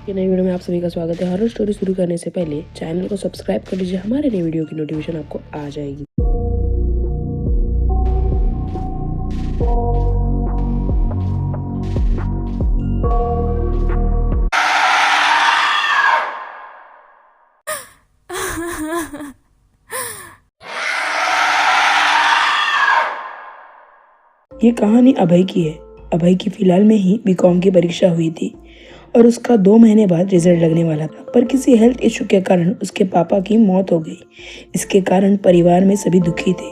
ये नई वीडियो में आप सभी का स्वागत है। हॉरर स्टोरी शुरू करने से पहले चैनल को सब्सक्राइब कर लीजिए, हमारे नई वीडियो की नोटिफिकेशन आपको आ जाएगी। ये कहानी अभय की है। अभय की फिलहाल में ही बीकॉम की परीक्षा हुई थी और उसका 2 महीने बाद रिजल्ट लगने वाला था, पर किसी हेल्थ इशू के कारण उसके पापा की मौत हो गई। इसके कारण परिवार में सभी दुखी थे।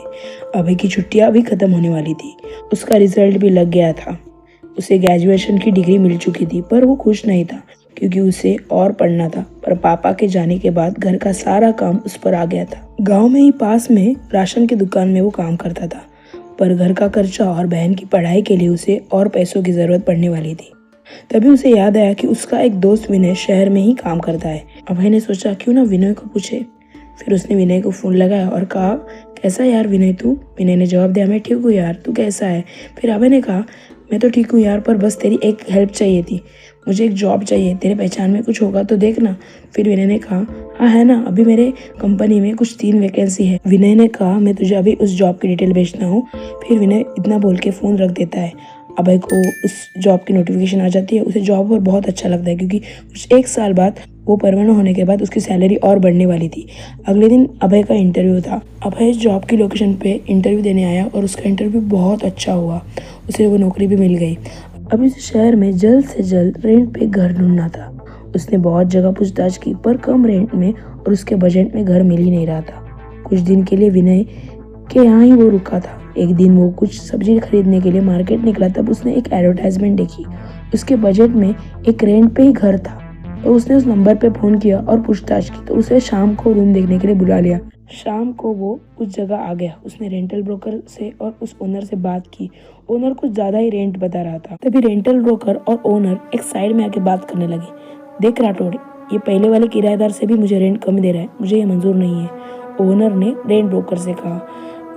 अभय की छुट्टियां भी खत्म होने वाली थी, उसका रिजल्ट भी लग गया था, उसे ग्रेजुएशन की डिग्री मिल चुकी थी, पर वो खुश नहीं था क्योंकि उसे और पढ़ना था। पर पापा के जाने के बाद घर का सारा काम उस पर आ गया था। गाँव में ही पास में राशन की दुकान में वो काम करता था, पर घर का खर्चा और बहन की पढ़ाई के लिए उसे और पैसों की जरूरत पड़ने वाली थी। तभी उसे याद आया कि उसका एक दोस्त विनय शहर में ही काम करता है। अभय ने सोचा क्यों ना विनय को पूछे। फिर उसने विनय को फोन लगाया और कहा, कैसा यार विनय तू? विनय ने जवाब दिया, मैं ठीक हूँ यार, तू कैसा है? फिर अभय ने कहा, मैं तो ठीक हूँ यार, पर बस तेरी एक हेल्प चाहिए थी, मुझे एक जॉब चाहिए, तेरे पहचान में कुछ होगा तो देखना। फिर विनय ने कहा, हाँ है ना, अभी मेरे कंपनी में कुछ 3 वैकेंसी है। विनय ने कहा, मैं तुझे अभी उस जॉब की डिटेल भेजता हूँ। फिर विनय इतना बोल के फ़ोन रख देता है। अभय को उस जॉब की नोटिफिकेशन आ जाती है। उसे जॉब पर बहुत अच्छा लगता है क्योंकि कुछ 1 साल बाद वो परमानेंट होने के बाद उसकी सैलरी और बढ़ने वाली थी। अगले दिन अभय का इंटरव्यू था। अभय जॉब की लोकेशन पे इंटरव्यू देने आया और उसका इंटरव्यू बहुत अच्छा हुआ, उसे वो नौकरी भी मिल गई। अब इस शहर में जल्द से जल्द रेंट पे घर ढूंढना था। उसने बहुत जगह पूछताछ की, पर कम रेंट में और उसके बजट में घर मिल ही नहीं रहा था। कुछ दिन के लिए विनय के यहाँ ही वो रुका था। एक दिन वो कुछ सब्जी खरीदने के लिए मार्केट निकला, तब उसने एक एडवर्टाइजमेंट देखी। उसके बजट में एक रेंट पे ही घर था, तो उसने उस नंबर पे फोन किया और पूछताछ की, तो उसे शाम को रूम देखने के लिए बुला लिया। शाम को वो उस जगह आ गया। उसने रेंटल ब्रोकर से और उस ओनर से बात की। ओनर कुछ ज्यादा ही रेंट बता रहा था। तभी रेंटल ब्रोकर और ओनर एक साइड में आके बात करने लगे। देख राठौड़, ये पहले वाले किराएदार से भी मुझे रेंट कम दे रहा है, मुझे ये मंजूर नहीं है, ओनर ने रेंट ब्रोकर से कहा।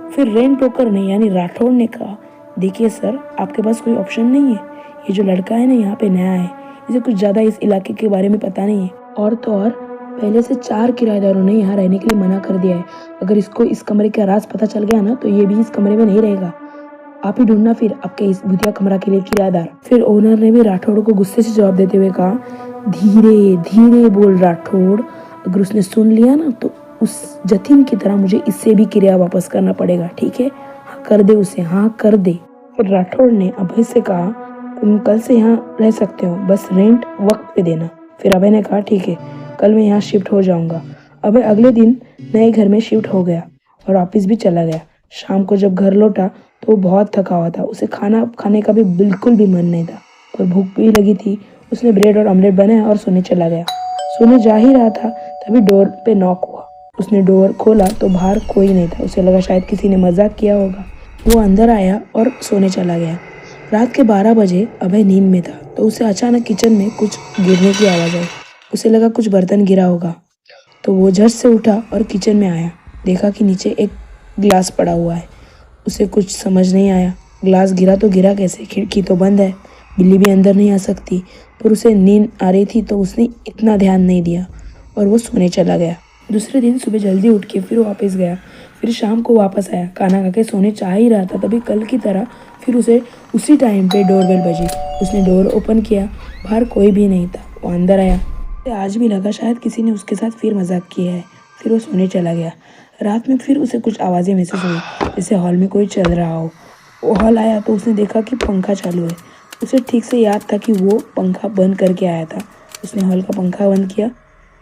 फिर रेंट ब्रोकर ने यानी राठौड़ ने कहा, देखिए सर, आपके पास कोई ऑप्शन नहीं है। ये जो लड़का है ना, यहाँ पे नया है, इसे कुछ ज्यादा इस इलाके के बारे में पता नहीं है, और तो और पहले से 4 किराएदारों ने यहाँ रहने के लिए मना कर दिया है। अगर इसको इस कमरे का राज पता चल गया ना, तो ये भी इस कमरे में नहीं रहेगा। आप ही ढूंढना फिर आपके इस भूतिया कमरा के लिए किराएदार। फिर ओनर ने भी राठौड़ को गुस्से से जवाब देते हुए कहा, धीरे धीरे बोल राठौड़, अगर उसने सुन लिया ना तो उस जतिन की तरह मुझे इससे भी किराया वापस करना पड़ेगा, ठीक है? हाँ कर दे उसे, हाँ कर दे। फिर राठौड़ ने अभय से कहा, तुम कल से यहाँ रह सकते हो, बस रेंट वक्त पे देना। फिर अभय ने कहा, ठीक है, कल मैं यहाँ शिफ्ट हो जाऊंगा। अभय अगले दिन नए घर में शिफ्ट हो गया और ऑफिस भी चला गया। शाम को जब घर लौटा तो वो बहुत थका हुआ था। उसे खाना खाने का भी बिल्कुल भी मन नहीं था, पर भूख भी लगी थी। उसने ब्रेड और ऑमलेट बनाया और सोने चला गया। सोने जा ही रहा था, तभी डोर पे नॉक हुआ। उसने डोर खोला तो बाहर कोई नहीं था। उसे लगा शायद किसी ने मजाक किया होगा। वो अंदर आया और सोने चला गया। रात के 12 बजे अभय नींद में था, तो उसे अचानक किचन में कुछ गिरने की आवाज़ आई। उसे लगा कुछ बर्तन गिरा होगा, तो वो झट से उठा और किचन में आया। देखा कि नीचे एक ग्लास पड़ा हुआ है। उसे कुछ समझ नहीं आया, ग्लास गिरा तो गिरा कैसे? खिड़की तो बंद है, बिल्ली भी अंदर नहीं आ सकती। पर उसे नींद आ रही थी तो उसने इतना ध्यान नहीं दिया और वो सोने चला गया। दूसरे दिन सुबह जल्दी उठ के फिर वो वापस गया। फिर शाम को वापस आया, खाना खा के सोने चाह ही रहा था, तभी कल की तरह फिर उसे उसी टाइम पे डोरबेल बजी। उसने डोर ओपन किया, बाहर कोई भी नहीं था। वो अंदर आया। उसे आज भी लगा शायद किसी ने उसके साथ फिर मजाक किया है। फिर वो सोने चला गया। रात में फिर उसे कुछ आवाज़ें महसूस हुई, जैसे हॉल में कोई चल रहा हो। वो हॉल आया तो उसने देखा कि पंखा चालू है। उसे ठीक से याद था कि वो पंखा बंद करके आया था। उसने हॉल का पंखा बंद किया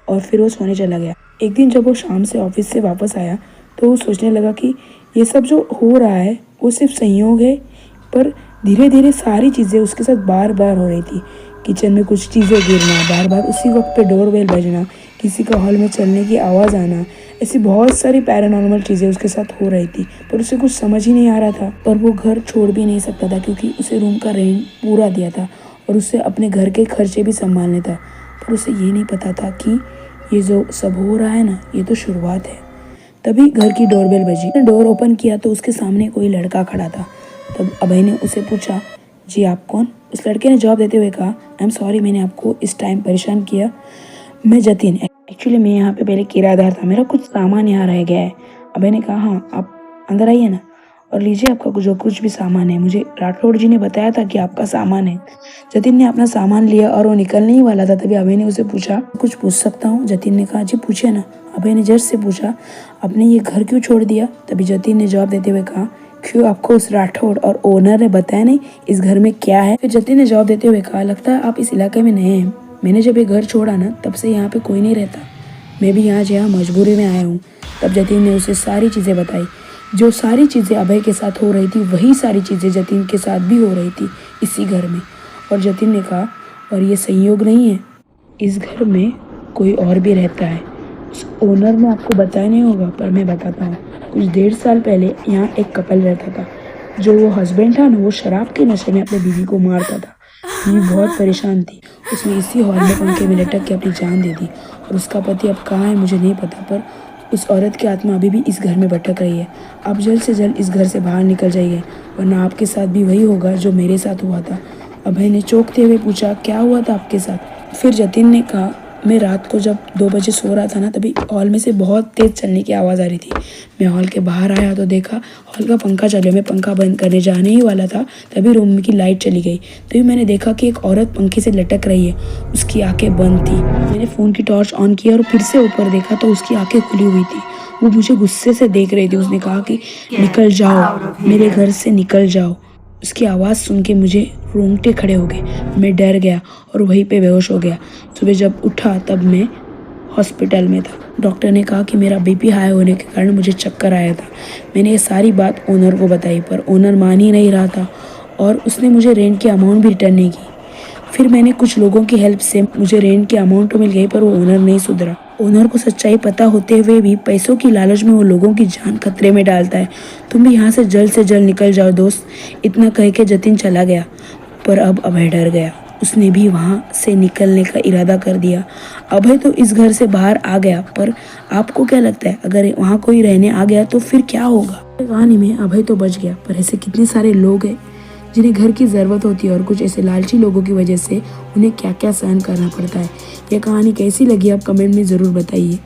और फिर वो सोने चला गया। एक दिन जब वो शाम से ऑफिस से वापस आया तो वो सोचने लगा कि ये सब जो हो रहा है वो सिर्फ संयोग है, पर धीरे धीरे सारी चीज़ें उसके साथ बार बार हो रही थी। किचन में कुछ चीज़ें गिरना, बार बार उसी वक्त पे डोरबेल बजना, किसी का हॉल में चलने की आवाज़ आना, ऐसी बहुत सारी पैरानॉर्मल चीज़ें उसके साथ हो रही थी, पर उसे कुछ समझ ही नहीं आ रहा था। पर वो घर छोड़ भी नहीं सकता था क्योंकि उसे रूम का रेंट पूरा दिया था और उसे अपने घर के खर्चे भी संभालने था। पर उसे ये नहीं पता था कि ये जो सब हो रहा है ना, ये तो शुरुआत है। तभी घर की डोरबेल बजी। डोर ओपन किया तो उसके सामने कोई लड़का खड़ा था। तब अभय ने उसे पूछा, जी आप कौन? उस लड़के ने जवाब देते हुए कहा, आई एम सॉरी मैंने आपको इस टाइम परेशान किया। मैं जतिन, एक्चुअली मैं यहाँ पे पहले किराएदार था, मेरा कुछ सामान यहाँ रह गया है। अभय ने कहा, हाँ आप अंदर आइए ना और लीजिए आपका जो कुछ भी सामान है, मुझे राठौड़ जी ने बताया था कि आपका सामान है। जतिन ने अपना सामान लिया और वो निकलने ही वाला था, तभी अभय ने उसे पूछा, कुछ पूछ सकता हूँ? जतिन ने कहा, जी पूछिए ना। अभय ने जज से पूछा, आपने ये घर क्यों छोड़ दिया? तभी जतिन ने जवाब देते हुए कहा, क्यों आपको उस राठौड़ और ओनर ने बताया नहीं इस घर में क्या है? फिर जतिन ने जवाब देते हुए कहा, लगता है आप इस इलाके में नए हैं, मैंने जब ये घर छोड़ा ना तब से यहाँ पे कोई नहीं रहता, मैं भी यहाँ मजबूरी में आया हूँ। तब जतिन ने उसे सारी चीज़ें बताई, जो सारी चीज़ें अभय के साथ हो रही थी वही सारी चीज़ें जतिन के साथ भी हो रही थी इसी घर में। और जतिन ने कहा, और ये संयोग नहीं है, इस घर में कोई और भी रहता है। उस ओनर ने आपको बताया नहीं होगा पर मैं बताता हूँ। कुछ 1.5 साल पहले यहाँ एक कपल रहता था। जो वो हस्बैंड था ना, वो शराब के नशे में अपनी बीवी को मारता था। बीवी बहुत परेशान थी, उसने इसी हॉल में पंखे में लटक के अपनी जान दे दी। और उसका पति अब कहाँ है मुझे नहीं पता, पर उस औरत की आत्मा अभी भी इस घर में भटक रही है। आप जल्द से जल्द इस घर से बाहर निकल जाइए, वरना आपके साथ भी वही होगा जो मेरे साथ हुआ था। अभय ने चौंकते हुए पूछा, क्या हुआ था आपके साथ? फिर जतिन ने कहा, मैं रात को जब 2 बजे सो रहा था ना, तभी हॉल में से बहुत तेज़ चलने की आवाज़ आ रही थी। मैं हॉल के बाहर आया तो देखा हॉल का पंखा चल गया। मैं पंखा बंद करने जाने ही वाला था, तभी रूम की लाइट चली गई। तभी मैंने देखा कि एक औरत पंखे से लटक रही है, उसकी आंखें बंद थी। मैंने फ़ोन की टॉर्च ऑन किया और फिर से ऊपर देखा तो उसकी आंखें खुली हुई थी। वो मुझे गुस्से से देख रही थी। उसने कहा कि निकल जाओ, मेरे घर से निकल जाओ। उसकी आवाज़ सुन के मुझे रोंगटे खड़े हो गए। मैं डर गया और वहीं पे बेहोश हो गया। सुबह जब उठा तब मैं हॉस्पिटल में था। डॉक्टर ने कहा कि मेरा बीपी हाई होने के कारण मुझे चक्कर आया था। मैंने ये सारी बात ओनर को बताई, पर ओनर मान ही नहीं रहा था और उसने मुझे रेंट की अमाउंट भी रिटर्न नहीं की। फिर मैंने कुछ लोगों की हेल्प से मुझे रेंट की अमाउंट तो मिल गई, पर वो ओनर नहीं सुधरा। ओनर को सच्चाई पता होते हुए भी पैसों की लालच में वो लोगों की जान खतरे में डालता है। तुम भी यहाँ से जल्द निकल जाओ दोस्त। इतना कह के जतिन चला गया, पर अब अभय डर गया। उसने भी वहाँ से निकलने का इरादा कर दिया। अभय तो इस घर से बाहर आ गया, पर आपको क्या लगता है अगर वहाँ कोई रहने आ गया तो फिर क्या होगा? कहानी में अभय तो बच गया, पर ऐसे कितने सारे लोग हैं जिन्हें घर की ज़रूरत होती है और कुछ ऐसे लालची लोगों की वजह से उन्हें क्या क्या सहन करना पड़ता है। यह कहानी कैसी लगी आप कमेंट में ज़रूर बताइए।